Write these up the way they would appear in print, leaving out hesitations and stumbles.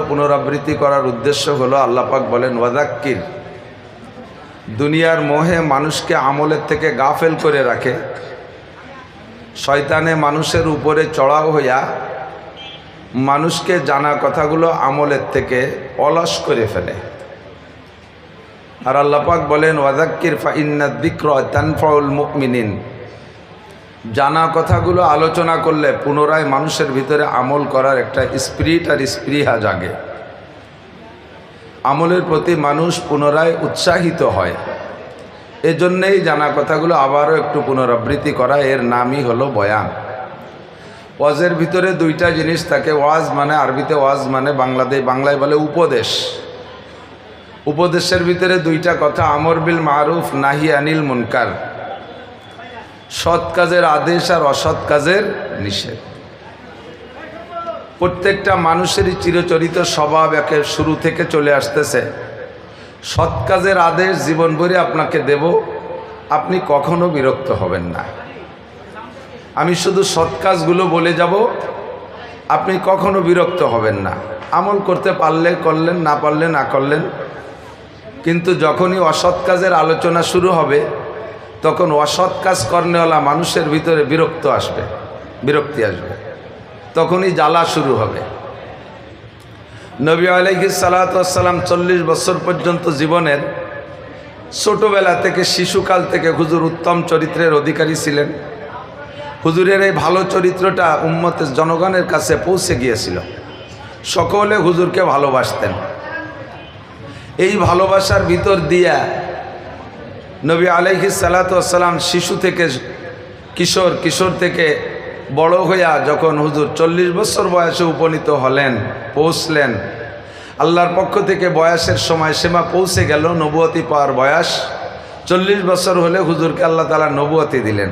পুনরাবৃত্তি করার উদ্দেশ্য হলো আল্লাহ পাক বলেন ওয়াযাক্কির, দুনিয়ার মোহে মানুষকে আমলের থেকে গাফেল করে রাখে। শয়তানে মানুষের উপরে চড়াও হইয়া মানুষকে জানা কথাগুলো আমলের থেকে অলস করে ফেলে। আর আল্লাহ পাক বলেন ওয়াযাক্কির ফাইন্নাদ যিকরা তানফাউল মুমিনিন, জানা কথাগুলো আলোচনা করলে পুনরায় মানুষের ভিতরে আমল করার একটা স্পিরিট আর স্পৃহা জাগে, আমলের প্রতি মানুষ পুনরায় উৎসাহিত হয়। এজন্যেই জানা কথাগুলো আবারও একটু পুনরাবৃত্তি করা, এর নামই হলো বয়ান। ওয়াজের ভিতরে দুইটা জিনিস থাকে, ওয়াজ মানে আরবিতে ওয়াজ মানে বাংলায় বলে উপদেশ। উপদেশের ভিতরে দুইটা কথা, আমর বিল মারুফ নাহি আনিল মুনকার, সৎ কাজের আদেশ আর অসৎ কাজের নিষেধ। প্রত্যেকটা মানুষেরই চিরচরিত স্বভাব একে শুরু থেকে চলে আসতেছে, সৎ কাজের আদেশ জীবনভরে আপনাকে দেব, আপনি কখনো বিরক্ত হবেন না। আমি শুধু সৎ কাজগুলো বলে যাব, আপনি কখনো বিরক্ত হবেন না। আমল করতে পারলে করলেন, না পারলে না করলেন। কিন্তু যখনই অসৎ কাজের আলোচনা শুরু হবে, তখন অসৎ কাজ কর্নেওয়ালা মানুষের ভিতরে বিরক্তি আসবে, তখনই জ্বালা শুরু হবে। নবী আলাইহিস সালাতু ওয়াস সালাম 40 বছর পর্যন্ত জীবনের ছোটবেলা থেকে শিশুকাল থেকে হুজুর উত্তম চরিত্রের অধিকারী ছিলেন। হুজুরের এই ভালো চরিত্রটা উম্মতের জনগণের কাছে পৌঁছে গিয়েছিল, সকলে হুজুরকে ভালোবাসতেন। এই ভালোবাসার ভিতর দিয়া নবী আলাইহিস সালাতু ওয়াস সালাম শিশু থেকে কিশোর থেকে বড় হইয়া যখন হুজুর 40 বছর বয়সে উপনীত হলেন, পৌঁছলেন, আল্লাহর পক্ষ থেকে বয়সের সময় সীমা পৌঁছে গেল, নবুয়তি পাওয়ার বয়স 40 বছর হলে হুজুরকে আল্লাহ তাআলা নবুয়তি দিলেন।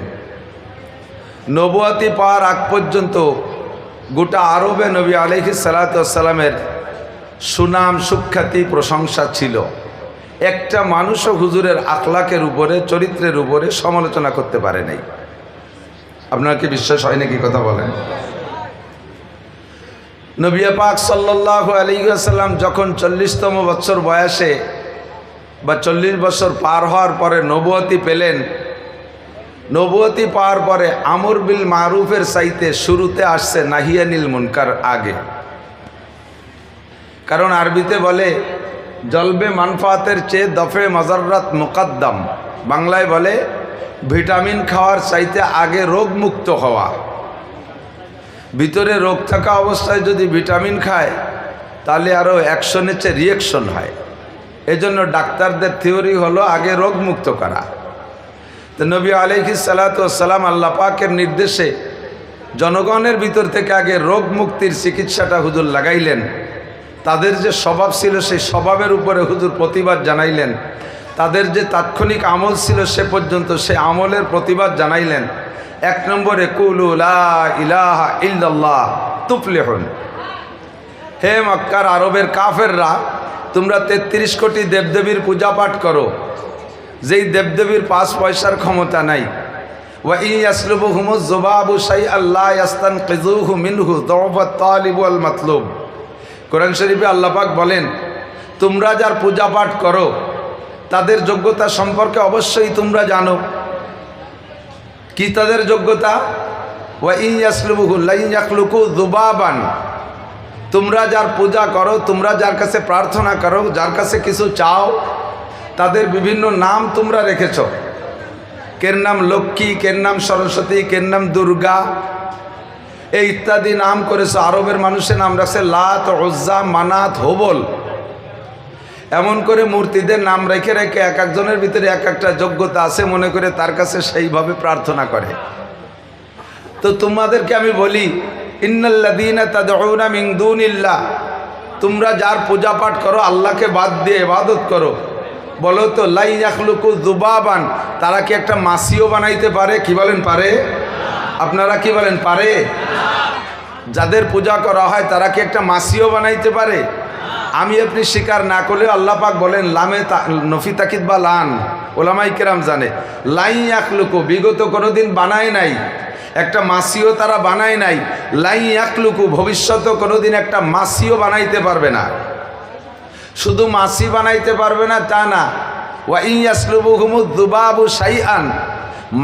নবুয়তি পাওয়ার আগ পর্যন্ত গোটা আরবে নবী আলাইহিস সালাতু ওয়াস সালামের সুনাম সুখ্যাতি প্রশংসা ছিল। একটা মানুষও হুজুরের আখলাকের উপরে, চরিত্রের উপরে সমালোচনা করতে পারে নাই। আপনার কি বিশ্বাস হয় নাকি কথা বলেন? নবী পাক সাল্লাল্লাহু আলাইহি ওয়াসাল্লাম যখন 40তম বছর বয়সে বা 40 বছর পার হওয়ার পরে নবুয়তি পেলেন, নবুয়তি পাওয়ার পরে আমর বিল মারুফের চাইতে শুরুতে আসছে নাহিয়ানিল মুনকার আগে। কারণ আরবিতে বলে জলবে মানফাতের চেয়ে দফে মাজাররাত মুকদ্দম, বাংলায় বলে ভিটামিন খাওয়ার চাইতে আগে রোগ মুক্ত হওয়া। ভিতরে রোগ থাকা অবস্থায় যদি ভিটামিন খায় তাহলে আরও অ্যাকশনের চেয়ে রিয়াকশন হয়। এজন্য ডাক্তারদের থিওরি হলো আগে রোগ মুক্ত করা। তো নবী আলাইহিস সালাতু ওয়াস সালাম আল্লাহ পাকের নির্দেশে জনগণের ভিতর থেকে আগে রোগ মুক্তির চিকিৎসাটা হুজুর লাগাইলেন। তাদের যে স্বভাব ছিল সেই স্বভাবের উপরে হুজুর প্রতিবাদ জানাইলেন। তাদের যে তাৎক্ষণিক আমল ছিল সে পর্যন্ত সে আমলের প্রতিবাদ জানাইলেন। 1 নম্বরে কুলু লা ইলাহা ইল্লাল্লাহ তুফলিহুন, হে মক্কার আরবের কাফেররা, তোমরা 33 কোটি দেবদেবীর পূজা পাঠ করো, যেই দেবদেবীর 5 পয়সার ক্ষমতা নাই। ওয়া ইয়াসলুবুহুমুজ যুবাবু শাইআন লা ইয়াস্তানকিযুহু মিনহু যুফাত তালিব ওয়াল মাতলুব। কোরআন শরীফে আল্লাহ পাক বলেন, তোমরা যার পূজা পাঠ করো তাদের যোগ্যতা সম্পর্কে অবশ্যই তোমরা জানো। কি তাদের যোগ্যতা? ওয়া ইয়াসলুবুহু লা ইয়াখলুকু যুবাবান, তোমরা যার পূজা করো, তোমরা যার কাছে প্রার্থনা করো, যার কাছে কিছু চাও, তাদের বিভিন্ন নাম তোমরা রেখেছ। কের নাম লক্ষ্মী, কের নাম সরস্বতী, কের নাম দুর্গা, এই ইত্যাদি নাম করেছো। আরবের মানুষের নাম রাখছে লাত, উজ্জা, মানাত, হোবল। এমন করে মূর্তিদের নাম রেখে রেখে এক একজনের ভিতরে এক একটা যোগ্যতা আছে মনে করে তার কাছে সেইভাবে প্রার্থনা করে। তো তোমাদেরকে আমি বলি, ইন্নাল্লাযীনা তাদউনা মিন দুনিল্লাহ, তোমরা যার পূজা পাঠ করো, আল্লাহকে বাদ দিয়ে ইবাদত করো, বলো তো লা ইয়াখলুকু যুবাবান, তারা কি একটা মাছিও বানাইতে পারে? কি বলেন পারে? আপনারা কি বলেন পারে? যাদের পূজা করা হয় তারা কি একটা মাছিও বানাইতে পারে? আমি আপনি স্বীকার না করলেও আল্লাহ পাক বলেন লামে নফি তাকিদ বা লান, ওলামাই কেরাম জানে লাই ইয়াখলুকু, বিগত কোনোদিন বানায় নাই। একটা মাসিও তারা বানায় নাই, লাই ইয়াকলুকু, ভবিষ্যতেও কোনোদিন একটা মাসিও বানাইতে পারবে না। শুধু মাসি বানাইতে পারবে না তা না, ওয়া ইয়াসলুবুহুমুদ যুবাবু শাইআন,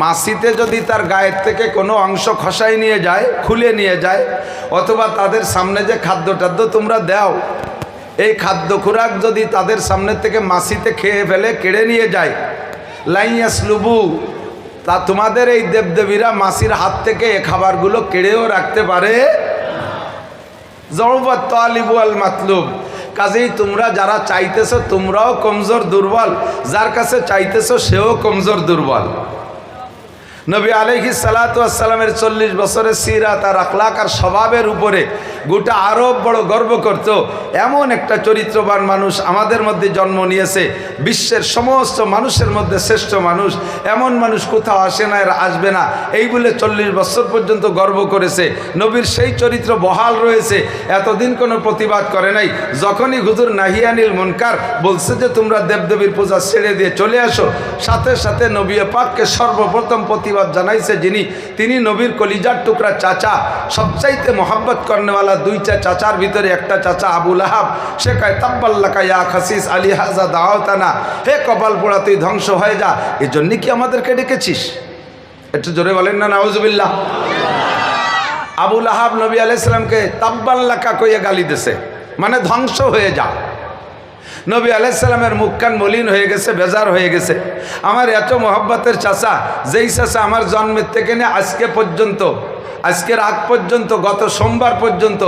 মাসিতে যদি তার গায়ের থেকে কোনো অংশ খসাই নিয়ে যায়, খুলে নিয়ে যায়, অথবা তাদের সামনে যে খাদ্য টাদ্য তোমরা দাও, এই খাদ্য খোরাক যদি তাদের সামনে থেকে মাসিতে খেয়ে ফেলে, কেড়ে নিয়ে যায়, লাই ইয়াসলুবু, তা তোমাদের এই দেবদেবীরা মাসির হাত থেকে এ খাবারগুলো কেড়েও রাখতে পারে। যৌবাত তালিবু আল মাতলুব, কাজেই তোমরা যারা চাইতেছো তোমরাও কমজোর দুর্বল, যার কাছে চাইতেছো সেও কমজোর দুর্বল। নবী আলাইহিস সালাতু ওয়াস সালামের 40 বছরের সিরাত আর আখলাক আর স্বভাবের উপরে গোটা আরব বড় গর্ব করত। এমন একটা চরিত্রবান মানুষ আমাদের মধ্যে জন্ম নিয়েছে, বিশ্বের সমস্ত মানুষের মধ্যে শ্রেষ্ঠ মানুষ, এমন মানুষ কোথাও আসে না, এর আসবে না, এই বলে 40 বছর পর্যন্ত গর্ব করেছে। নবীর সেই চরিত্র বহাল রয়েছে, এতদিন কোনো প্রতিবাদ করে নাই। যখনই হুজুর নাহিয়ানিল মুনকার বলছে যে তোমরা দেবদেবীর পূজা ছেড়ে দিয়ে চলে আসো, সাথে সাথে নবী পাককে সর্বপ্রথম প্রতিবাদ জানাইছে যিনি, তিনি নবীর কলিজার টুকরা চাচা, সবচাইতে মোহাব্বত করেনেওয়ালা দুইটা চাচার ভিতরে একটা চাচা আবু লাহাব। সে কয় তাব্বাল্লাকা ইয়া খাসিস আলী হাজা দাওতানা, হে কপাল পোড়া তুই ধ্বংস হয়ে যা, এই জন্য কি আমাদেরকে ডেকেছিস? একটু জোরে বলেন না নাউজুবিল্লাহ। আবু লাহাব নবী আলাইহিস সালামকে তাব্বাল্লাকা কইয়া গালি দিছে, মানে ধ্বংস হয়ে যা। নবী আলাইহিস সালামের মুখখান মলিন হয়ে গেছে, বেজার হয়ে গেছে। আমার এত মোহব্বতের চাচা, যেই চাচা আমার জন্মের থেকে নিয়ে আজকে পর্যন্ত, আজকের আগ পর্যন্ত, গত সোমবার পর্যন্ত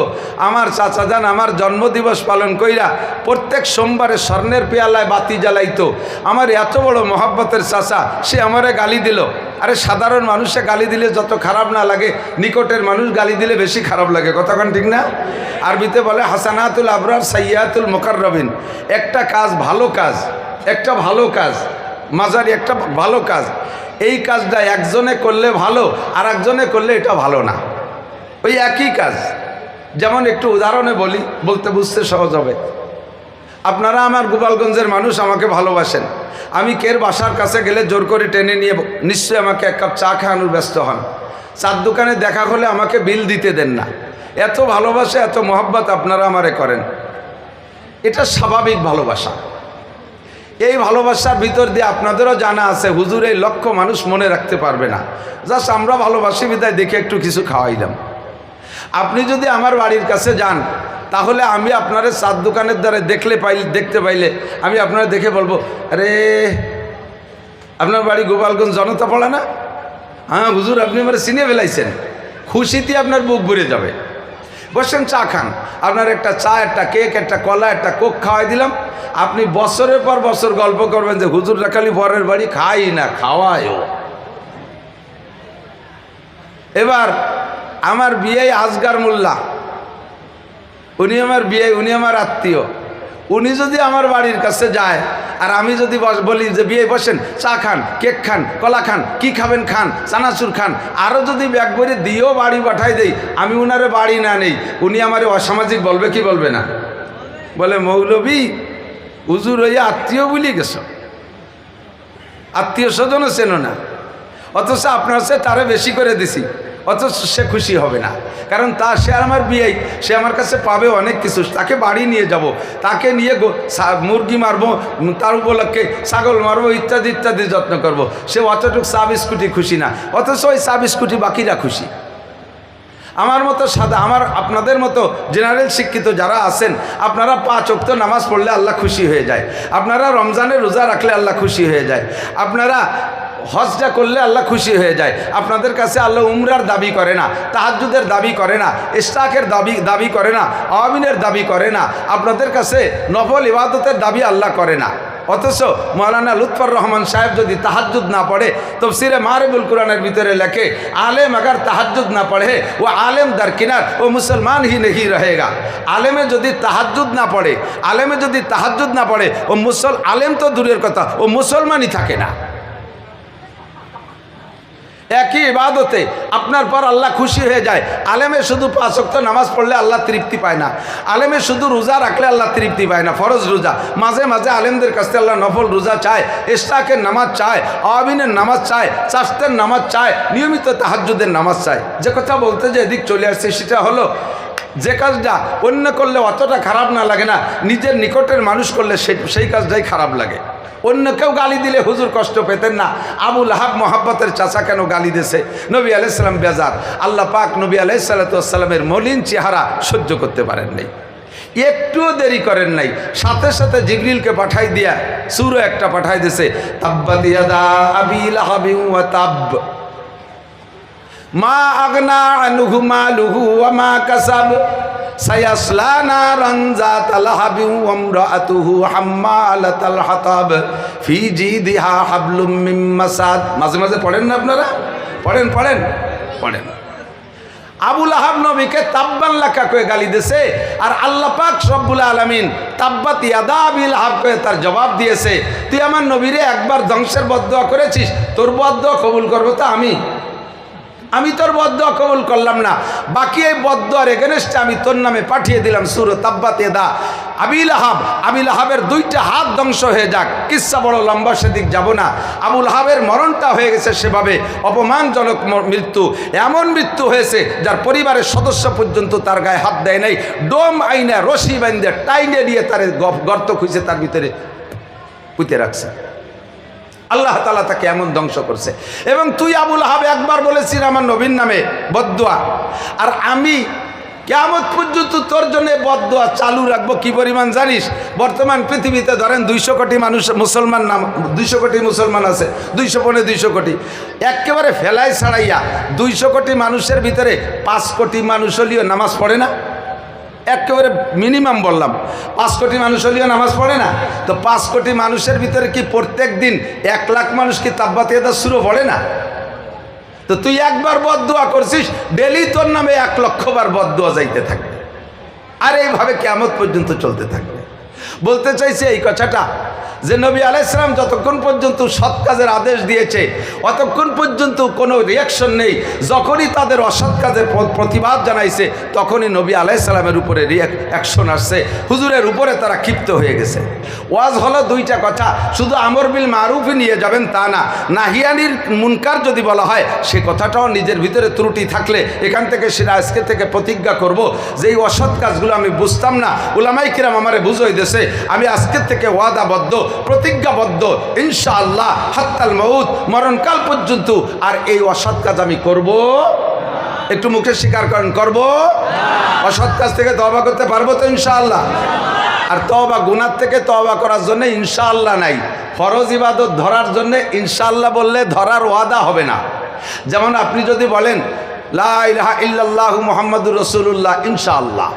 আমার চাচা যান আমার জন্মদিবস পালন কইরা প্রত্যেক সোমবারে স্বর্ণের পেয়ালায় বাতি জ্বালাইতো। আমার এত বড় মোহব্বতের চাচা, সে আমারে গালি দিল। আরে সাধারণ মানুষে গালি দিলে যত খারাপ না লাগে, নিকটের মানুষ গালি দিলে বেশি খারাপ লাগে, কথাক্ষণ ঠিক না? আরবিতে বলে হাসানাতুল আবরার সাইয়াতুল মুকাররাবিন, একটা কাজ ভালো কাজ, একটা ভালো কাজ, মাজারি একটা ভালো কাজ, এই কাজটা একজনে করলে ভালো, আর একজনে করলে এটা ভালো না, ওই একই কাজ। যেমন একটু উদাহরণে বলি, বলতে বুঝতে সহজ হবে। আপনারা আমার গোপালগঞ্জের মানুষ, আমাকে ভালোবাসেন। আমি কের বাসার কাছে গেলে জোর করে টেনে নিয়ে নিশ্চয়ই আমাকে এক কাপ চা খাওয়ানোর ব্যস্ত হন। চার দোকানে দেখা হলে আমাকে বিল দিতে দেন না। এত ভালোবাসা, এত মহব্বত আপনারা আমারে করেন, এটা স্বাভাবিক ভালোবাসা। এই ভালোবাসার ভিতর দিয়ে আপনাদেরও জানা আছে হুজুর এই লক্ষ মানুষ মনে রাখতে পারবে না, জাস্ট আমরা ভালোবাসি বিদায় দেখে একটু কিছু খাওয়াইলাম। আপনি যদি আমার বাড়ির কাছে যান, তাহলে আমি আপনার চার দোকানের দ্বারা দেখতে পাইলে আমি আপনারা দেখে বলবো, আরে আপনার বাড়ি গোপালগঞ্জ জনতা পড়া না? হ্যাঁ হুজুর, আপনি আমার চিনে ফেলাইছেন। খুশিতে আপনার বুক ভরে যাবে। বসেন, চা খান। আপনার একটা চা, একটা কেক, একটা কলা, একটা কোক খাওয়াই দিলাম। আপনি বছরের পর বছর গল্প করবেন যে হুজুররা খালি পরের বাড়ি খাই না, খাওয়ায়ও। এবার আমার বিয়ে আসগার মোল্লা, উনি আমার বিয়ে, উনি আমার আত্মীয়। উনি যদি আমার বাড়ির কাছে যায় আর আমি যদি বলি যে বিয়ে বসেন, চা খান, কেক খান, কলা খান, কি খাবেন খান, চানাচুর খান, আরও যদি ব্যাগ ভরে দিয়েও বাড়ি পাঠাই দেই, আমি উনারে বাড়ি না নেই, উনি আমারে অসামাজিক বলবে কি বলবে না? বলে মৌলবী হুজুর হইয়া আত্মীয় বলি গেছ, আত্মীয় স্বজনও চেনো না, অথচ আপনার সে তারে বেশি করে দিছি, অথচ সে খুশি হবে না। কারণ সে আমার বিয়ে, সে আমার কাছে পাবে অনেক কিছু। তাকে বাড়ি নিয়ে যাব, তাকে নিয়ে মুরগি মারবো, তার উপলক্ষে ছাগল মারবো, ইত্যাদি ইত্যাদি যত্ন করব। সে অতটুকু চা বিস্কুটি খুশি না, অথচ ওই চা বিস্কুটি বাকিরা খুশি। আমার মতো সাদা, আপনাদের মতো জেনারেল শিক্ষিত যারা আছেন, আপনারা 5 ওয়াক্ত নামাজ পড়লে আল্লাহ খুশি হয়ে যায়, আপনারা রমজানের রোজা রাখলে আল্লাহ খুশি হয়ে যায়, আপনারা হজটা করলে আল্লাহ খুশি হয়ে যায়। আপনাদের কাছে আল্লাহ উমরার দাবি করে না, তাহাজ্জুদের দাবি করে না, ইশরাকের দাবি করে না, আমিনের দাবি করে না। আপনাদের কাছে নফল ইবাদতের দাবি আল্লাহ করে না। অথচ মৌলানা লুৎফর রহমান সাহেব যদি তাহাজ্জুদ না পড়ে, তফসিরে মারিবুল কুরআনের ভিতরে লেখে, আলেম अगर তাহাজ্জুদ না পড়ে ও আলেম দরকিনার ও মুসলমান হি नहीं रहेगा। আলেমে যদি তাহাজ্জুদ না পড়ে, আলেমে যদি তাহাজ্জুদ না পড়ে, ও আলেম তো দূরের কথা, ও মুসলমানই থাকে না। একই ইবাদতে আপনার পর আল্লাহ খুশি হয়ে যায়। আলেমে শুধু 5 ওয়াক্ত নামাজ পড়লে আল্লাহ তৃপ্তি পায় না, আলেমে শুধু রোজা রাখলে আল্লাহ তৃপ্তি পায় না, ফরজ রোজা। মাঝে মাঝে আলেমদের কাছ থেকে আল্লাহ নফল রোজা চায়, ইশরাকের নামাজ চায়, আওয়াবিনের নামাজ চায়, চাষতের নামাজ চায়, নিয়মিত তাহাজ্জুদের নামাজ চায়। যে কথা বলতে যে এদিক চলে আসছে সেটা হলো, যে কাজটা অন্য করলে অতটা খারাপ না লাগে না, নিজের নিকটের মানুষ করলে সেই কাজটাই খারাপ লাগে। অন্য কেউ গালি দিলে হুজুর কষ্ট পেতেন না, আবু লাহাব মোহাব্বতের চাচা কেন গালি দিয়েছে? নবী আলাইহিস সালাম বেজার, আল্লাহ পাক নবী আলাইহিস সালামের মলিন চেহারা সহ্য করতে পারেন নাই, একটুও দেরি করেন নাই, সাথে সাথে জিবরিলকে পাঠাই দিয়া সূরা একটা পাঠাই দিয়েছে, তাব্বাত ইয়াদা আবি লাহাবিন ওয়া তাব মা আগনা আনহু মালুহু ওয়া মা কাসাব সায়াসলা নারান যাতা লাহাবিন ওয়া ইমরাআতুহু হাম্মালাতাল হাতাব ফি জিদিহা হাবলুম মিন মাসাদ। মাঝে মাঝে পড়েন না আপনারা? পড়েন পড়েন পড়েন। আবু লাহাব নবীকে তাব্বান লাকা কয়ে গালি দিয়েছে, আর আল্লাহ পাক রব্বুল আলামিন তাব্বাত ইয়াদা আবি লাহাব কয়ে তার জবাব দিয়েছে, তুই আমার নবীরে একবার ধ্বংসের বদদুয়া করেছিস, তোর বদদুয়া কবুল করবো তো আমি তোর বদদুয়া কবুল করলাম না, বাকি এই বদদুয়ার এগেনস্টে আমি তোর নামে পাঠিয়ে দিলাম সূরা তাব্বাত ইয়াদা আবি লাহাব। আবি লাহাবের 2টা হাত ধ্বংস হয়ে যাক। কিচ্ছা বড় লম্বা, সেদিক যাব না। আবু লাহাবের মরণটা হয়ে গেছে সেভাবে অপমানজনক মৃত্যু, এমন মৃত্যু হয়েছে যার পরিবারের সদস্য পর্যন্ত তার গায়ে হাত দেয় নাই, ডোম আইনা রশি বাইন্দে টাইনে দিয়ে তার গর্ত খুঁজে তার ভিতরে পুঁতে রাখছে। আল্লাহ তাআলা তাকে এমন ধ্বংস করছে। এবং তুই আবু লাহাব একবার বলেছিস আমার নবীর নামে বদদুয়া, আর আমি কিয়ামত পর্যন্ত তোর জন্য বদদুয়া চালু রাখবো। কি পরিমাণ জানিস? বর্তমান পৃথিবীতে ধরেন 200 কোটি মানুষ মুসলমান, নাম 200 কোটি মুসলমান আছে, 200 কোটি, একেবারে ফেলাই ছাড়াইয়া 200 কোটি মানুষের ভিতরে 5 কোটি মানুষ হলেও নামাজ পড়ে না। একেবারে মিনিমাম বললাম, 5 কোটি মানুষ হলেও নামাজ পড়ে না। তো 5 কোটি মানুষের ভিতরে কি প্রত্যেক দিন 1 লাখ মানুষ কি তাব্বাত ইয়াদা সূরা পড়ে না? তো তুই একবার বদদুয়া করছিস, ডেলি তোর নামে 1 লক্ষ বার বদদুয়া যাইতে থাকবে, আর এইভাবে কিয়ামত পর্যন্ত চলতে থাকবে। বলতে চাইছে এই কথাটা যে নবী আলাইহিস সালাম যতক্ষণ পর্যন্ত সৎ কাজের আদেশ দিয়েছে অতক্ষণ পর্যন্ত কোনো রিয়াকশন নেই, যখনই তাদের অসৎ কাজের প্রতিবাদ জানাইছে তখনই নবী আলাইহিস সালামের উপরে অ্যাকশন আসছে, হুজুরের উপরে তারা ক্ষিপ্ত হয়ে গেছে। ওয়াজ হলো 2টা কথা, শুধু আমর বিল মারুফই নিয়ে যাবেন তা না, নাহিয়ানির মুনকার যদি বলা হয় সে কথাটাও নিজের ভিতরে ত্রুটি থাকলে এখান থেকে সেটা আজকে থেকে প্রতিজ্ঞা করব যে এই অসৎ কাজগুলো আমি বুঝতাম না, উলামায়ে কিরাম আমারে বুঝাই দিয়েছে, আমি আজকের থেকে ওয়াদাবদ্ধ প্রতিজ্ঞাবদ্ধ ইনশাআল্লাহ হাত্তাল মউত, মরণকাল পর্যন্ত আর এই অসৎ কাজ আমি করব। একটু মুখে স্বীকার করেন, করব। অসৎ কাজ থেকে তওবা করতে পারবো তো ইনশাআল্লাহ? আর তওবা গুনাহ থেকে তওবা করার জন্য ইনশাআল্লাহ নাই, ফরজ ইবাদত ধরার জন্য ইনশাআল্লাহ বললে ধরার ওয়াদা হবে না। যেমন আপনি যদি বলেন লা ইলাহা ইল্লাল্লাহু মুহাম্মাদুর রাসূলুল্লাহ, ইনশাআল্লাহ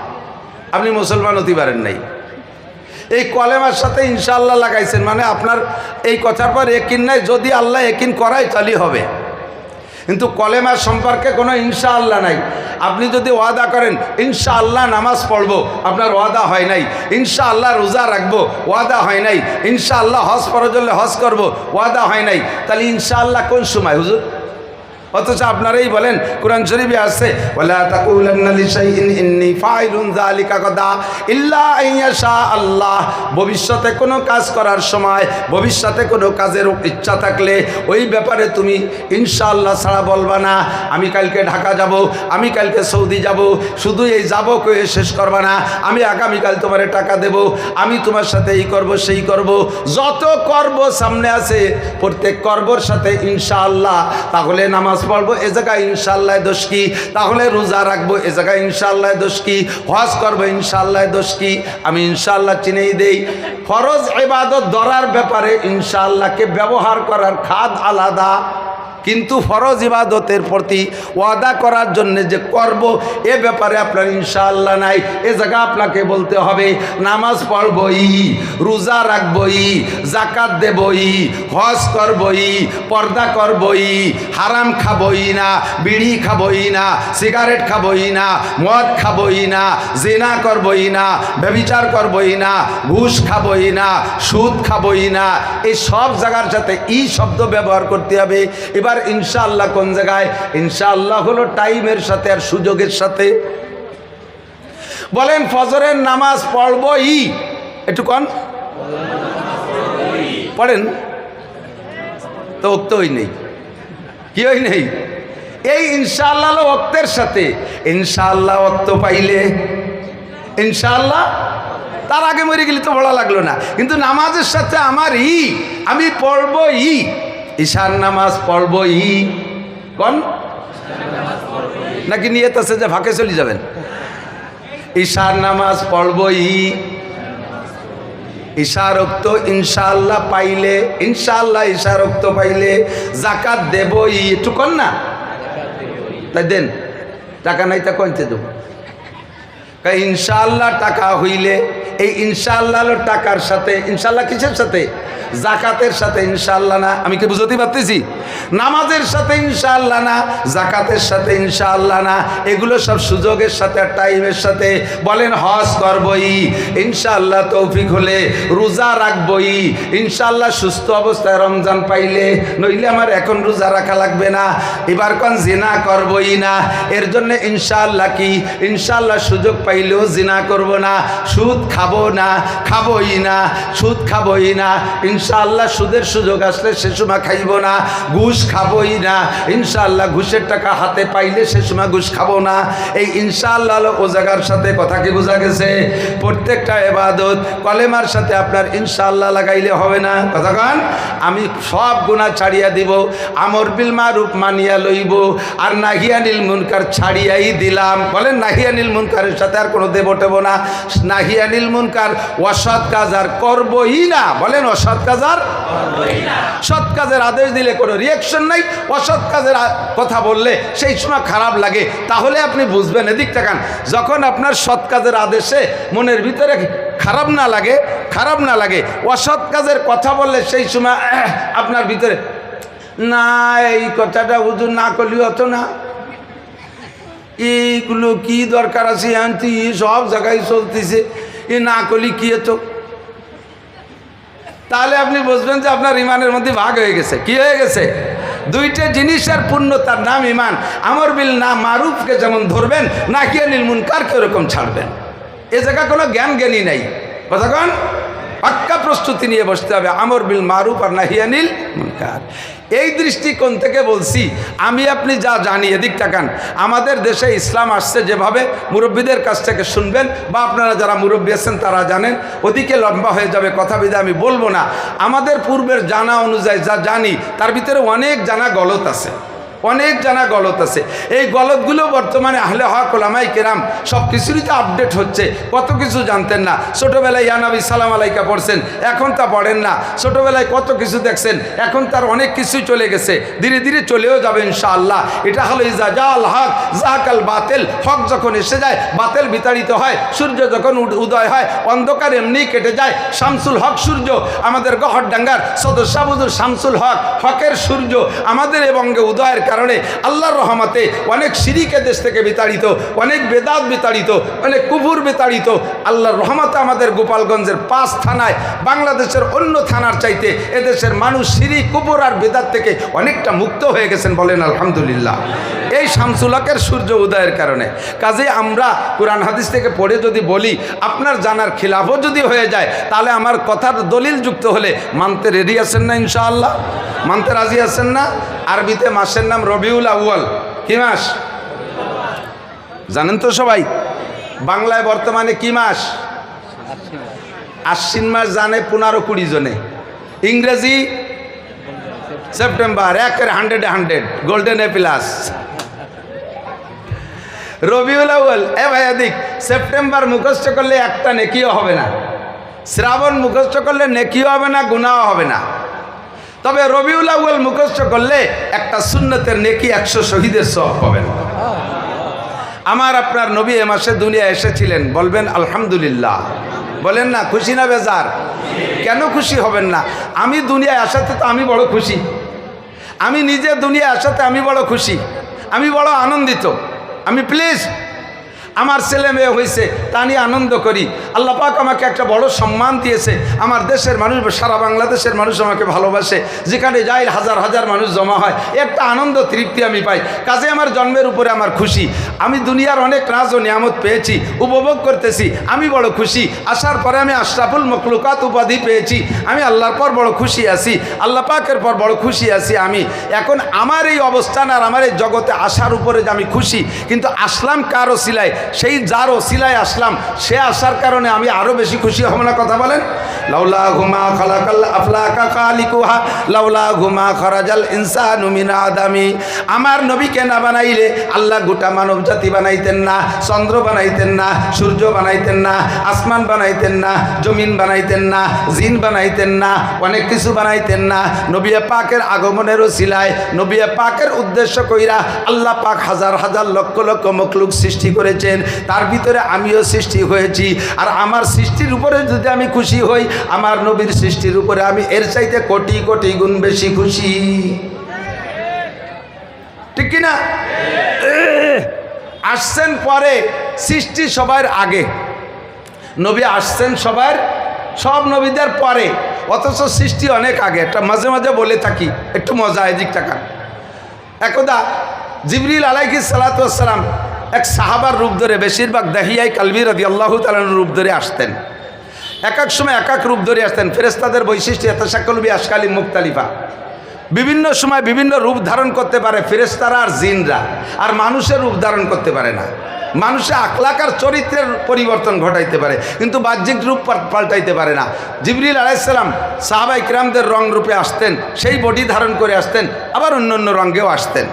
আপনি মুসলমান হতে পারেন নাই। এই কলেমার সাথে ইনশাআল্লাহ লাগাইছেন, মানে আপনার এই কথার পর ইয়াকিন নাই, যদি আল্লাহ ইয়াকিন করায় তাহলেই হবে, কিন্তু কলেমার সম্পর্কে কোনো ইনশাআল্লাহ নাই। আপনি যদি ওয়াদা করেন ইনশাআল্লাহ নামাজ পড়বো, আপনার ওয়াদা হয় নাই। ইনশাআল্লাহ রোজা রাখবো, ওয়াদা হয় নাই। ইনশাআল্লাহ হজ ফরজ হলে হজ করবো, ওয়াদা হয় নাই। তাহলে ইনশাআল্লাহ কোন সময় হুজুর? অথচ আপনারাই বলেন, কোরআন শরীফে আছে ওয়ালা তাকুলান্না লিশাইইন ইন্নী ফাইলুন যালিকা গাদা ইল্লা আইয়াশা আল্লাহ। ভবিষ্যতে কোনো কাজ করার সময়, ভবিষ্যতে কোনো কাজের ইচ্ছা থাকলে ওই ব্যাপারে তুমি ইনশাআল্লাহ ছাড়া বলবা না। আমি কালকে ঢাকা যাব, আমি কালকে সৌদি যাব, শুধু এই যাব কয়ে শেষ করবা না। আমি আগামীকাল তোমারে টাকা দেব, আমি তোমার সাথে এই করব সেই করব, যত করব সামনে আছে প্রত্যেক কর্বর সাথে ইনশাআল্লাহ। তাহলে নামাজ পড়বো, এ জায়গায় ইনশাআল্লাহ দোষ কি? তাহলে রোজা রাখবো, এ জায়গায় ইনশাআল্লাহ দোষ কি? হজ করবো, ইনশাআল্লাহ দোষ কি? আমি ইনশাআল্লাহ চিনেই দেই। ফরজ ইবাদত ধরার ব্যাপারে ইনশাআল্লাহকে ব্যবহার করার খাদ আলাদা, কিন্তু ফরজ ইবাদতের প্রতি ওয়াদা করার জন্য যে করব এ ব্যাপারে আপনার ইনশাআল্লাহ নাই। এ জায়গা আপনাকে বলতে হবে নামাজ পড়বই, রোজা রাখবই, যাকাত দেবই, হজ করবই, পর্দা করবই, হারাম খাবই না, বিড়ি খাবই না, সিগারেট খাবই না, মদ খাবই না, জিনা করবই না, ব্যভিচার করবই না, ঘুষ খাবই না, সুদ খাবই না। এই সব জায়গার সাথে ই শব্দ ব্যবহার করতে হবে। এবার আর ইনশাআল্লাহ কোন জায়গায়? ইনশাআল্লাহ হলো টাইমের সাথে আর সুযোগের সাথে। বলেন ফজরের নামাজ পড়বই, একটু কন পড়েন তো, ওক্ত হই নেই, কি হই নেই? এই ইনশাআল্লাহ ওক্তের সাথে। ইনশাআল্লাহ ওক্ত পাইলে ইনশাআল্লাহ, তার আগে মরে গেলে তো বলা লাগলো না, কিন্তু নামাজের সাথে আমার আমি পড়বই, ঈশার নামাজ পড়বই। কোন নাকি নিয়ত আছে যে ফাঁকে চলে যাবেন? ঈশার নামাজ পড়বই, ঈশারোক্ত ইনশাআল্লাহ পাইলে, ইনশাআল্লাহ ঈশারোক্ত পাইলে জাকাত দেবই। একটু কন না, তাই দেন, টাকা নাই তা কইতে দেব। ইনশাআল্লাহ টাকা হইলে, এই ইনশাআল্লাহ টাকার সাথে, ইনশাআল্লাহ কিসের সাথে? জাকাতের সাথে ইনশাআল্লাহ না। আমি কি বুঝতে পারতেছি? নামাজের সাথে ইনশাআল্লাহ না, জাকাতের সাথে ইনশাআল্লাহ না, এগুলো সব সুযোগের সাথে আর টাইমের সাথে। বলেন হজ করবই ইনশাআল্লাহ, তৌফিক হলে রোজা রাখবই ইনশাআল্লাহ, সুস্থ অবস্থায় রমজান পাইলে, নইলে আমার এখন রোজা রাখা লাগবে না। এবার কোন জিনা করবই না, এর জন্য ইনশাআল্লাহ কি? ইনশাআল্লাহ সুযোগ পাইলেও জিনা করব না, সুদ খাবো না, খাবই না, সুদ খাবই না ইনশাআল্লাহ, সুদের সুযোগ আসলে সে সময় খাইব না, ঘুষ খাবই না ইনশাআল্লাহ, ঘুষের টাকা হাতে পাইলে সে সময় ঘুষ খাবো না। এই ইনশাআল্লাহ ও জায়গার সাথে কথা কি বোঝা গেছে? প্রত্যেকটা ইবাদত কলেমার সাথে আপনার ইনশাআল্লাহ লাগাইলে হবে না। কথা কন, আমি সব গুনাহ ছাড়িয়া দিব, আমর বিল মারুফ মানিয়া লইব, আর নাহিয়ানিল মুনকার ছাড়িয়াই দিলাম। বলেন নাহিয়ানিল মুনকারের সাথে আর কোনো দেব টেব না, নাহিয়ানিল মুনকার অসৎ কাজ আর করবই না। বলেন অসৎ কাজ আর করবই না। সৎ কাজের আদেশ দিলে কোনো রিয়াকশন নাই, অসৎ কাজের কথা বললে সেই সময় খারাপ লাগে। তাহলে আপনি বুঝবেন, এদিক তাকান, যখন আপনার সৎ কাজের আদেশে মনের ভিতরে খারাপ না লাগে, খারাপ না লাগে, অসৎ কাজের কথা বললে সেই সময় আপনার ভিতরে না, এই কথাটা হুজুর না করলেও হতো না, এইগুলো কি দরকার আছে, আনতি সব জায়গায় চলতেছে, এ না করলে কি হতো? তাহলে আপনি বুঝবেন যে আপনার ইমানের মধ্যে ভাগ হয়ে গেছে। কি হয়ে গেছে? দুইটা জিনিসের পূর্ণতার নাম ইমান। আমর বিল না মারুফকে যেমন ধরবেন, নাহিয়ানিল মুনকারকে ওরকম ছাড়বেন। এ জায়গা কোনো জ্ঞান জ্ঞানী নাই। কথা কন, পাক্কা প্রস্তুতি নিয়ে বসতে হবে, আমর বিল মারুফ আর নাহিয়ানিল মুনকার। এই দৃষ্টিকোণ থেকে বলছি, আমি আপনি যা জানি, এদিক তাকান, আমাদের দেশে ইসলাম আসছে যেভাবে, মুরব্বীদের কাছ থেকে শুনবেন, বা আপনারা যারা মুরব্বী আছেন তারা জানেন, ওদিকে লম্বা হয়ে যাবে কথা, বিধে আমি বলবো না। আমাদের পূর্বের জানা অনুযায়ী যা জানি, তার ভিতরে অনেক জানা গলত আছে, অনেক জানা গলত আছে। এই গলতগুলো বর্তমানে আহলে হক ওলামাই কেরাম সব কিছুরই তো আপডেট হচ্ছে। কত কিছু জানতেন না, ছোটোবেলায় ইয়া নবী সালাম আলাইকা পড়ছেন, এখন তা পড়েন না। ছোটোবেলায় কত কিছু দেখছেন, এখন তার অনেক কিছুই চলে গেছে, ধীরে ধীরে চলেও যাবে ইনশাআল্লাহ। এটা হলো ইজা জাল হক জাকাল বাতিল, হক যখন এসে যায় বাতিল বিতাড়িত হয়, সূর্য যখন উদয় হয় অন্ধকার এমনি কেটে যায়। শামসুল হক সূর্য, আমাদের গহরডাঙ্গার সদর শাহবুদুর শামসুল হক, হকের সূর্য আমাদের এবং উদয়ের কারণে আল্লাহর রহমতে অনেক শিরিকে দেশ থেকে বিতাড়িত, অনেক বেদাত বিতাড়িত, অনেক কুফুর বিতাড়িত। আল্লাহর রহমতে আমাদের গোপালগঞ্জের 5 থানায় বাংলাদেশের অন্য থানার চাইতে এদেশের মানুষ শিরিক কুফুর আর বেদাত থেকে অনেকটা মুক্ত হয়ে গেছেন। বলেন আলহামদুলিল্লাহ। এই শামসুল হকের সূর্য উদয়ের কারণে। কাজে আমরা কোরআন হাদিস থেকে পড়ে যদি বলি, আপনার জানার খিলাফও যদি হয়ে যায়, তাহলে আমার কথার দলিল যুক্ত হলে মানতে রেডি আছেন না? ইনশাআল্লাহ মানতে রাজি আছেন না? আরবিতে মাসের নাম রবিউল আউয়াল। কি মাস জানেন তো সবাই? বাংলায় বর্তমানে কি মাস? আশ্বিন মাস জানে 15-20 জনে। ইংরেজি September, 100 golden A plus. Rabiul Awal, এ ভাই এদিক, সেপ্টেম্বর মুখস্থ করলে একটা নেকিও হবে না, শ্রাবণ মুখস্থ করলে নেকিও হবে না, গুনাহও হবে না। তবে রবিউল আউয়াল মুখস্থ করলে একটা সুন্নতের নেকি, 100 শহীদের সওয়াব পাবেন। আমার আপনার নবী এ মাসে দুনিয়া এসেছিলেন, বলবেন আলহামদুলিল্লাহ। বলেন না খুশি না বেজার? কেন খুশি হবেন না? আমি দুনিয়ায় আসাতে তো আমি বড় খুশি, আমি নিজে দুনিয়ায় আসাতে আমি বড় খুশি, আমি বড় আনন্দিত, আমি প্লিজ। আমার ছেলে মেয়ে হয়েছে তা নিয়ে আনন্দ করি। আল্লাহ পাক আমাকে একটা বড় সম্মান দিয়েছে, আমার দেশের মানুষ, সারা বাংলাদেশের মানুষ আমাকে ভালোবাসে, যেখানে যাই হাজার হাজার মানুষ জমা হয়, একটা আনন্দ তৃপ্তি আমি পাই। কাজে আমার জন্মের উপরে আমার খুশি। আমি দুনিয়ার অনেক রাজ ও নিয়ামত পেয়েছি, উপভোগ করতেছি, আমি বড় খুশি। আসার পরে আমি আশরাফুল মখলুকাত উপাধি পেয়েছি, আমি আল্লাহর পর বড় খুশি আছি, আল্লাহ পাকের পর বড় খুশি আছি আমি। এখন আমার এই অবস্থান আর আমার এই জগতে আসার উপরে যে আমি খুশি, কিন্তু আসলাম কার ওসিলায়? সেই যার ওসিলায় আসলাম, সে আসার কারণে আমি আরও বেশি খুশি হব না? কথা বলেন। লাউলা ঘুমা খালাকাল আফলাকা খালিকুহা লাউলা ঘুমা খরাজাল ইনসানু মিন আদামি। আমার নবীকে না বানাইলে আল্লাহ গোটা মানব জাতি বানাইতেন না, চন্দ্র বানাইতেন না, সূর্য বানাইতেন না, আসমান বানাইতেন না, জমিন বানাইতেন না, জিন বানাইতেন না, অনেক কিছু বানাইতেন না। নবী পাকের আগমনের ওসিলায়, নবী পাকের উদ্দেশ্য কইরা আল্লাহ পাক হাজার হাজার লক্ষ লক্ষ মখলুক সৃষ্টি করেছেন, তার ভিতরে আমিও সৃষ্টি হয়েছি। আর আমার সৃষ্টির উপরে যদি আমি খুশি হই, আমার নবীর সৃষ্টির উপরে আমি এর চাইতে কোটি কোটি গুণ বেশি খুশি। ঠিক কিনা? আসছেন পরে, সৃষ্টি সবার আগে, নবী আসছেন সব নবীদের পরে, অথচ সৃষ্টি অনেক আগে। একটা মাঝে মাঝে বলে থাকি, একটু মজা এদিক টাকা। একদা জিবরিল আলাইহিস সালাতু ওয়াস সালাম এক সাহাবার রূপ ধরে, বেশিরভাগ দাহিয়াই কালবি রাদিয়াল্লাহু তাআলার রূপ ধরে আসতেন। এক এক সময় এক এক রূপ ধরে আসতেন। ফেরেশতাদের বৈশিষ্ট্য ইয়াতাশাক্কালু বিআশকালিন মুখতালিফা, বিভিন্ন সময় বিভিন্ন রূপ ধারণ করতে পারে ফেরেশতারা আর জিনরা, আর মানুষের রূপ ধারণ করতে পারে না। মানুষের আখলাকার চরিত্রের পরিবর্তন ঘটাইতে পারে, কিন্তু বাহ্যিক রূপ পাল্টাইতে পারে না। জিবরিল আলাইহিস সালাম সাহাবায়ে কিরামদের রং রূপে আসতেন, সেই বডি ধারণ করে আসতেন, আবার অন্য অন্য রঙেও আসতেন।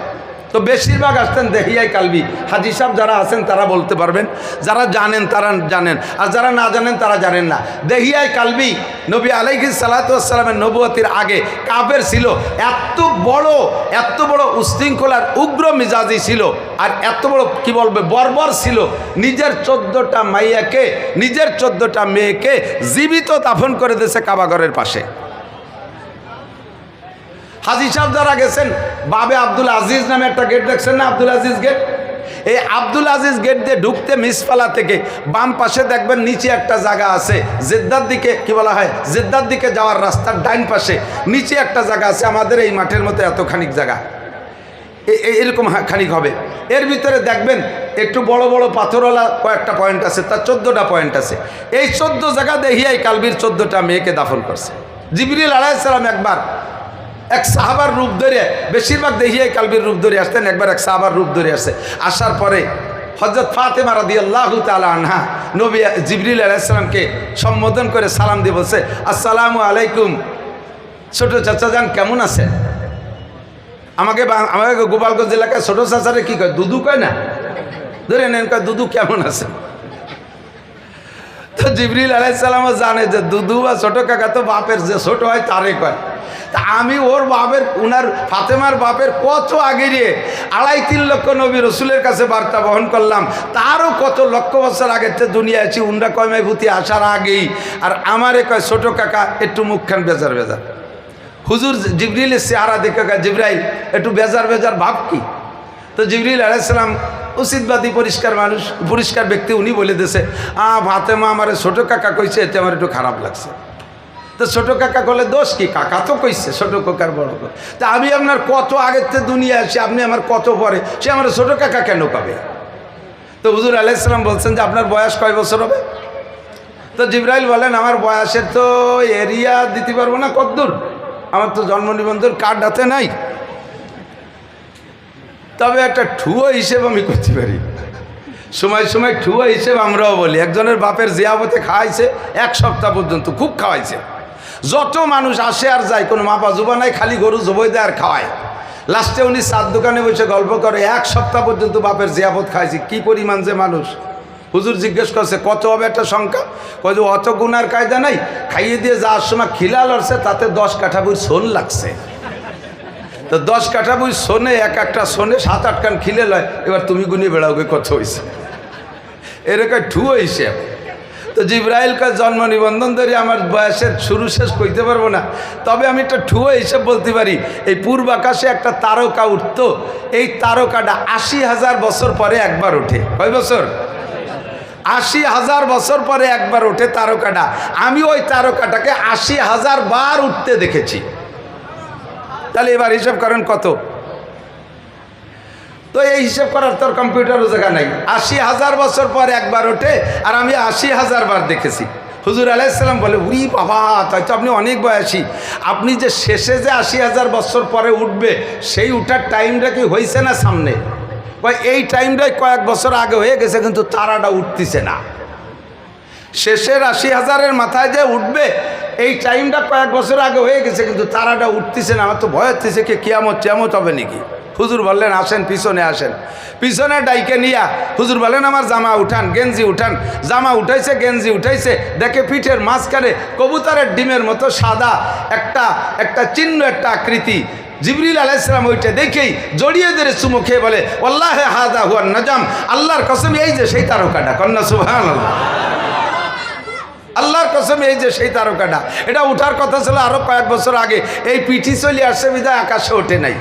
তো বেশিরভাগ আসতেন দেহিয়াই কালবি। হাজী সাহেব যারা আছেন তারা বলতে পারবেন, যারা জানেন তারা জানেন, আর যারা না জানেন তারা জানেন না। দেহিয়াই কালবি নবী আলাইহিস সালাতু ওয়াস সালামের নবুয়তির আগে কাফের ছিল, এত বড় উশৃঙ্খলার উগ্র মিজাজি ছিল, আর এত বড় কি বলবে বর্বর ছিল, নিজের 14টা মাইয়াকে, নিজের 14টা মেয়েকে জীবিত দাফন করে দিয়েছে কাবাঘরের পাশে। হাজী সাহেব যারা গেছেন, বাবে আব্দুল আজিজ নামে একটা গেট দেখছেন না, আব্দুল আজিজ গেট। এই আব্দুল আজিজ গেট দিয়ে ঢুকতে মিসফালা থেকে বাম পাশে দেখবেন নিচে একটা জায়গা আছে, জেদ্দার দিকে কি বলা হয়, জেদ্দার দিকে যাওয়ার রাস্তার ডাইন পাশে নিচে একটা জায়গা আছে, আমাদের এই মাঠের মতো এত খানিক জায়গা, এরকম খানিক হবে। এর ভিতরে দেখবেন একটু বড় বড় পাথরওয়ালা কয়েকটা পয়েন্ট আছে, তার 14টা পয়েন্ট আছে। এই 14 জায়গা দেহিয়াই কালবির 14টা মেয়েকে দাফন করছে। জিবরিল আলাইহিস সালাম একবার এক সাহাবার রূপ ধরে, বেশিরভাগ দেহিয়াই কালবির রূপ ধরে আসতেন, একবার এক সাহাবার রূপ ধরে আসে। আসার পরে হযরত ফাতেমা রাদিয়াল্লাহু তাআলা আনহা নবী জিবরিল আলাইহিস সালামকে সম্বোধন করে সালাম দিয়ে বলছে, আসসালামু আলাইকুম, ছোট চাচা যান কেমন আছেন? আমাকে গোপালগঞ্জ এলাকায় ছোট চাচারে কি কয়, দুদু কয় না, ধরে নেন, কয় দুদু কেমন আছে। তো জিবরিল আলাইহিস সালামও জানে যে দুদু বা ছোট কাকা তো বাপের যে ছোট হয় তারে কয়। তা আমি ওর বাপের, উনার ফাতেমার বাপের কত আগে রে 2.5-3 লক্ষ নবী রসুলের কাছে বার্তা বহন করলাম, তারও কত লক্ষ বছর আগের থেকে দুনিয়া আছি, উনরা কয়মাই ভূতি আসার আগেই। আর আমারে কয় ছোট কাকা, একটু মুখখান বেজার বেজার। হুজুর জিবরিলের চেহারা দেখে কয়, জিবরাইল একটু বেজার বেজার ভাব কি? তো জিবরিল আলাইহিস সালাম উচিতবাদী পরিষ্কার মানুষ, পরিষ্কার ব্যক্তি, উনি বলে দিয়েছে, ফাতেমা আমার ছোট কাকা কইছে, এতে আমার একটু খারাপ লাগছে। তো ছোটো কাকা বলে, দোষ কি? কাকা তো কইছে, ছোটো কাকার বড়। তা আমি আপনার কত আগের থেকে দুনিয়া আসি, আপনি আমার কত পরে, সে আমার ছোটো কাকা কেন পাবে? তো হুজুর আলাইহিস সালাম বলছেন যে আপনার বয়স কয় বছর হবে? তো জিবরাইল বলেন, আমার বয়সের তো এরিয়া দিতে পারবো না, কতদূর, আমার তো জন্ম নিবন্ধন কার্ড হাতে নাই, তবে একটা ঠুয়ো হিসেব আমি করতে পারি। সময় সময় ঠুয়ো হিসেব আমরাও বলি। একজনের বাপের জিয়াবতে খাওয়াইছে 1 সপ্তাহ পর্যন্ত, খুব খাওয়াইছে। যত মানুষ আসে আর যায়, কোনো মাপা জোবা নাই, খালি গরু জবই দেয় আর খাওয়ায়। লাস্টে উনি চার দোকানে বসে গল্প করে 1 সপ্তাহ পর্যন্ত বাপের জিয়াবত খাইছি। কি পরিমাণ যে মানুষ! হুজুর জিজ্ঞেস করছে, কত হবে একটা সংখ্যা? কয় যে অত গুনার কায়দা নাই, খাইয়ে দিয়ে যাওয়ার সময় খিলা লড়ছে, তাতে 10 কাঠা বই সোন লাগছে। তো 10 কাঠা বই সোনে, এক একটা সোনে 7-8 কান খিলে লয়। এবার তুমি গুনি বেড়াও কত হয়েছে, এরকম ঠুয়ো হিসেব। তো জিবরাইলকে জন্ম নিবন্ধন ধরে আমার বয়সের শুরু শেষ কইতে পারবো না, তবে আমি একটা ঠুয়ো হিসেব বলতে পারি। এই পূর্ব আকাশে একটা তারকা উঠতো, এই তারকাটা 80,000 বছর পরে একবার ওঠে। কয় বছর? 80,000 বছর পরে একবার ওঠে তারকাটা। আমি ওই তারকাটাকে 80,000 বার উঠতে দেখেছি। তাহলে এবার হিসাব করেন কত। তো এই হিসাব করার তোর কম্পিউটারও জায়গা নাই। 80,000 বছর পর একবার ওঠে আর আমি 80,000 বার দেখেছি। হুজুর আলাইহিস সালাম বলে, উরি বাবা, তাই তো আপনি অনেক বয়সী। আপনি যে শেষে যে 80,000 বছর পরে উঠবে, সেই উঠার টাইমটা কি হয়েছে না সামনে? এই টাইমটাই কয়েক বছর আগে হয়ে গেছে, কিন্তু তারাটা উঠতেছে না। শেষের 80,000-এর মাথায় যে উঠবে, এই টাইমটা কয়েক বছর আগে হয়ে গেছে, কিন্তু তারাটা উঠতেছে না। আমার তো ভয় হচ্ছে কি কিয়ামত হবে নাকি। হুজুর বললেন, আসেন পিছনে আসেন। পিছনে ডাইকে নিয়া হুজুর বলেন, আমার জামা উঠান, গেঞ্জি উঠান। জামা উঠাইছে, গেঞ্জি উঠাইছে, দেখে পিঠের মাঝখানে কবুতরের ডিমের মতো সাদা একটা চিহ্ন, একটা আকৃতি। জিবরিল আলাইহিস সালাম ওইটা দেখেই জড়িয়ে ধরে চুমু খেয়ে বলে, ওয়াল্লাহি হাযা হুয়ান নাজাম, আল্লাহর কসম এই যে সেই তারকাটা। কন্যা সুবহানাল্লাহ। আল্লাহর কসম এই যে সেই তারকাটা। এটা উঠার কথা ছিল আরো কয়েক বছর আগে, এই পিঠি চলে আসছে বিধায় আকাশে ওঠে নাই।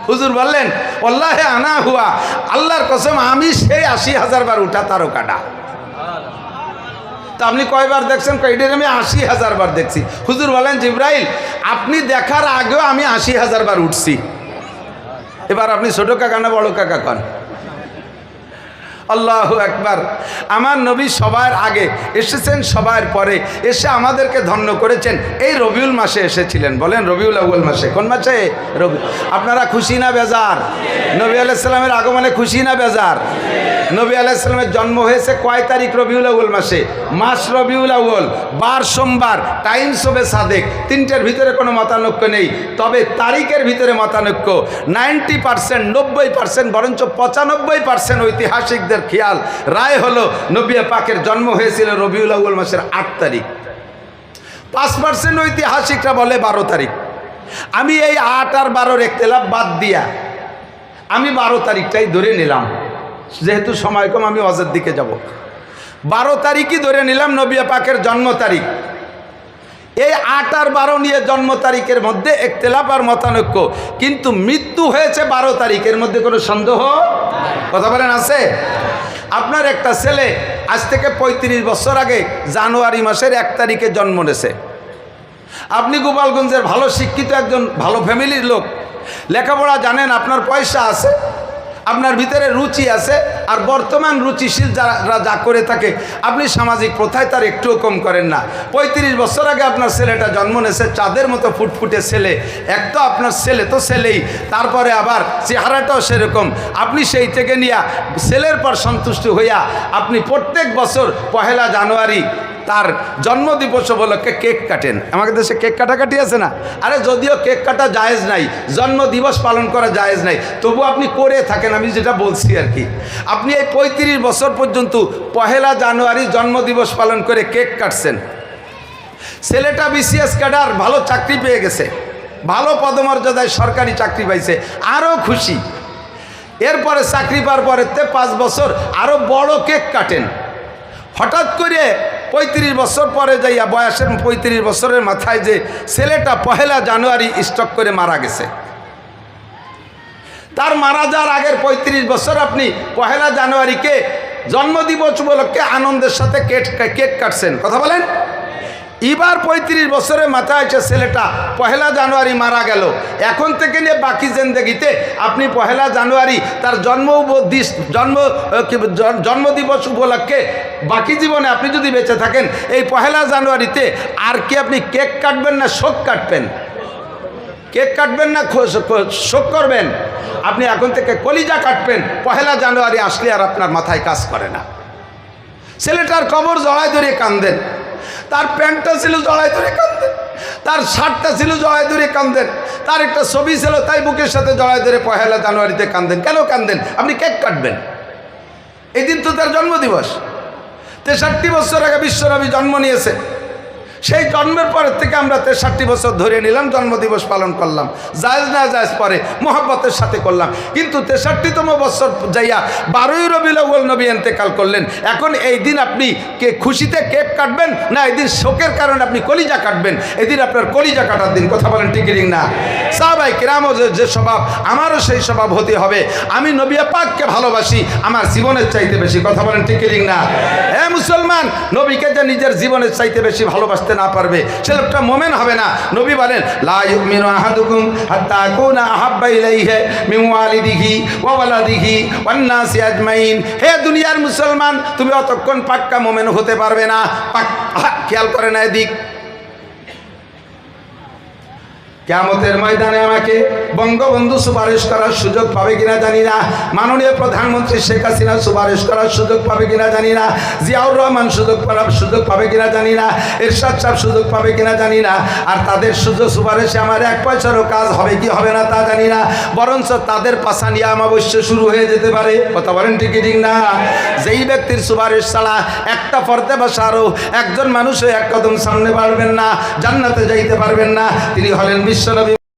হুজুর বললেন, ওয়াল্লাহি আনা হুয়া, আল্লাহর কসম আমি সেই 80,000 বার উঠা তারকাটা। তা আপনি কয়বার দেখছেন? এটার আমি 80,000 বার দেখছি। হুজুর বলেন, জিবরাইল আপনি দেখার আগেও আমি 80,000 বার উঠছি। এবার আপনি ছোট কাকা না বড় কাকা কন? আল্লাহু আকবার। আমার নবী সবার আগে এসেছেন, সবার পরে এসে আমাদেরকে ধন্য করেছেন। এই রবিউল মাসে এসেছিলেন। বলেন রবিউল আউয়াল মাসে। কোন মাসে? রবি। আপনারা খুশি না বেজার? নবী আলাইহিস সালামের আগমনে খুশি না বেজার? নবী আলাইহিস সালামের জন্ম হয়েছে কয় তারিখ? রবিউল আউয়াল মাসে। মাস রবিউল আউয়াল, বার সোমবার, টাইম শোবে সাদেক। তিনটের ভিতরে কোনো মতানৈক্য নেই, তবে তারিখের ভিতরে মতানৈক্য। 90%, 90%, বরঞ্চ 95% ঐতিহাসিকদের খেয়াল রায় হলো নবী পাকের জন্ম হয়েছিল রবিউল আউয়াল মাসের 8 তারিখ। 5% ঐতিহাসিকরা বলে 12 তারিখ। আমি এই 8 আর 12-র ইখতিলাফ বাদ দিয়া আমি 12 তারিখটাই ধরে নিলাম। যেহেতু সময় কম, আমি হজের দিকে যাব। 12 তারিখই ধরে নিলাম নবী পাকের জন্ম তারিখ। এই 8 আর 12 নিয়ে জন্ম তারিখের মধ্যে ইখতিলাফ আর মতানৈক্য, কিন্তু মৃত্যু হয়েছে 12 তারিখের মধ্যে কোনো সন্দেহ কথা বলেন আছে? আপনার একটা ছেলে আজ থেকে 35 বছর আগে জানুয়ারি মাসের 1 তারিখে জন্ম নিয়েছে। আপনি গোপালগঞ্জের ভালো শিক্ষিত একজন ভালো ফ্যামিলির লোক, লেখাপড়া জানেন, আপনার পয়সা আছে, আপনার ভিতরে রুচি আছে, আর বর্তমান রুচিশীল যারা যা করে থাকে আপনি সামাজিক প্রথায় তার একটুও কম করেন না। 35 বছর আগে আপনার ছেলেটা জন্ম নিয়েছে, চাঁদের মতো ফুটফুটে ছেলে। এক তো আপনার ছেলে তো ছেলেই, তারপরে আবার চেহারাটাও সেরকম। আপনি সেই থেকে নিয়ে ছেলের পর সন্তুষ্ট হইয়া আপনি প্রত্যেক বছর 1 জানুয়ারি তার জন্মদিবস উপলক্ষে কেক কাটেন। আমাদের দেশে কেক কাটাকাটি আছে না? আরে যদিও কেক কাটা জায়েজ নাই, জন্মদিবস পালন করা জায়েজ নাই, তবু আপনি করে থাকেন। আমি যেটা বলছি আর কি, আপনি এই 35 বছর পর্যন্ত 1 জানুয়ারি জন্মদিবস পালন করে কেক কাটছেন। ছেলেটা BCS ক্যাডার, ভালো চাকরি পেয়ে গেছে, ভালো পদমর্যাদায় সরকারি চাকরি পাইছে, আরও খুশি। এরপরে চাকরি পাওয়ার পরে 5 বছর আরও বড় কেক কাটেন। হঠাৎ করে 35 বছর পরে যাইয়া বয়সের 35 বছরের মাথায় যে ছেলেটা 1 জানুয়ারি স্ট্রোক করে মারা গেছে, তার মারা যাওয়ার আগের 35 বছর আপনি 1 জানুয়ারিকে জন্মদিবস উপলক্ষে আনন্দের সাথে কেক কাটছেন। কথা বলেন। এবার 35 বছরের মাথায় এসে ছেলেটা 1 জানুয়ারি মারা গেল। এখন থেকে নিয়ে বাকি জিন্দেগিতে আপনি 1 জানুয়ারি তার জন্মদিবস উপলক্ষে বাকি জীবনে আপনি যদি বেঁচে থাকেন, এই 1 জানুয়ারিতে আর কি আপনি কেক কাটবেন না শোক কাটবেন? কেক কাটবেন না শোক করবেন? আপনি এখন থেকে কলিজা কাটবেন। 1 জানুয়ারি আসলে আর আপনার মাথায় কাজ করে না। ছেলেটার কবর জড়ায় ধরে কান্দেন, তার প্যান্টটা ছিল জড়ায় ধরে কান্দেন, তার শার্টটা ছিল জড়ায় ধরে কান্দেন, তার একটা ছবি ছিল তাই বুকের সাথে জড়ায় ধরে 1 জানুয়ারিতে কান্দেন। কেন কান্দেন? আপনি কেক কাটবেন। এই দিন তো তার জন্মদিবস। 63 বছর আগে বিশ্বনবী জন্ম নিয়েছে। সেই জন্মের পরের থেকে আমরা 63 বছর ধরে নিলাম, জন্মদিবস পালন করলাম, জায়েজ না জায়েজ পরে মোহাব্বতের সাথে করলাম। কিন্তু 63তম বছর যাইয়া 12ই রবিউল আউয়াল নবী ইন্তেকাল করলেন। এখন এই দিন আপনি খুশিতে কেক কাটবেন না এই দিন শোকের কারণে আপনি কলিজা কাটবেন? এই দিন আপনার কলিজা কাটার দিন। কথা বলেন ঠিক কি না? সাহাবায়ে কিরামও যে স্বভাব, আমারও সেই স্বভাব হতে হবে। আমি নবী পাককে ভালোবাসি আমার জীবনের চাইতে বেশি। কথা বলেন ঠিক কি না? হে মুসলমান, নবীকে যে নিজের জীবনের চাইতে বেশি ভালোবাসতে না পারবে সে লোকটা মুমিন হবে না। নবী বলেন লা ইউমিনু আহাদুকুম হাত্তা আকুনা আহাব্বা ইলাইহি মিন ওয়ালিদিহি ওয়া ওয়ালাদিহি ওয়ান নাসি আজমাইন। হে দুনিয়ার মুসলমান, তুমি অতক্ষণ পাক্কা মুমিন হতে পারবে না। খেয়াল করে না এদিক, কিয়ামতের ময়দানে আমাকে বঙ্গবন্ধু সুপারিশ করার সুযোগ পাবে কিনা জানি না, মাননীয় প্রধানমন্ত্রী শেখ হাসিনা সুপারিশ করার সুযোগ পাবে কিনা জানি না, জিয়াউর রহমান সুযোগ পাবে কিনা জানি না, এরশাদ সাহেব সুযোগ পাবে কিনা জানি না। আর তাদের সুপারিশে আমার 1 পয়সারও কাজ হবে কি হবে না তা জানি না, বরঞ্চ তাদের পাশা নিয়ে অমাবস্যা শুরু হয়ে যেতে পারে। কথা বলেন ঠিক ঠিক না? যেই ব্যক্তির সুপারিশ ছাড়া একটা ফরতে বসারও একজন মানুষও 1 কদম সামনে বাড়বেন না, জান্নাতে যাইতে পারবেন না, তিনি হলেন বিশ্বনবী।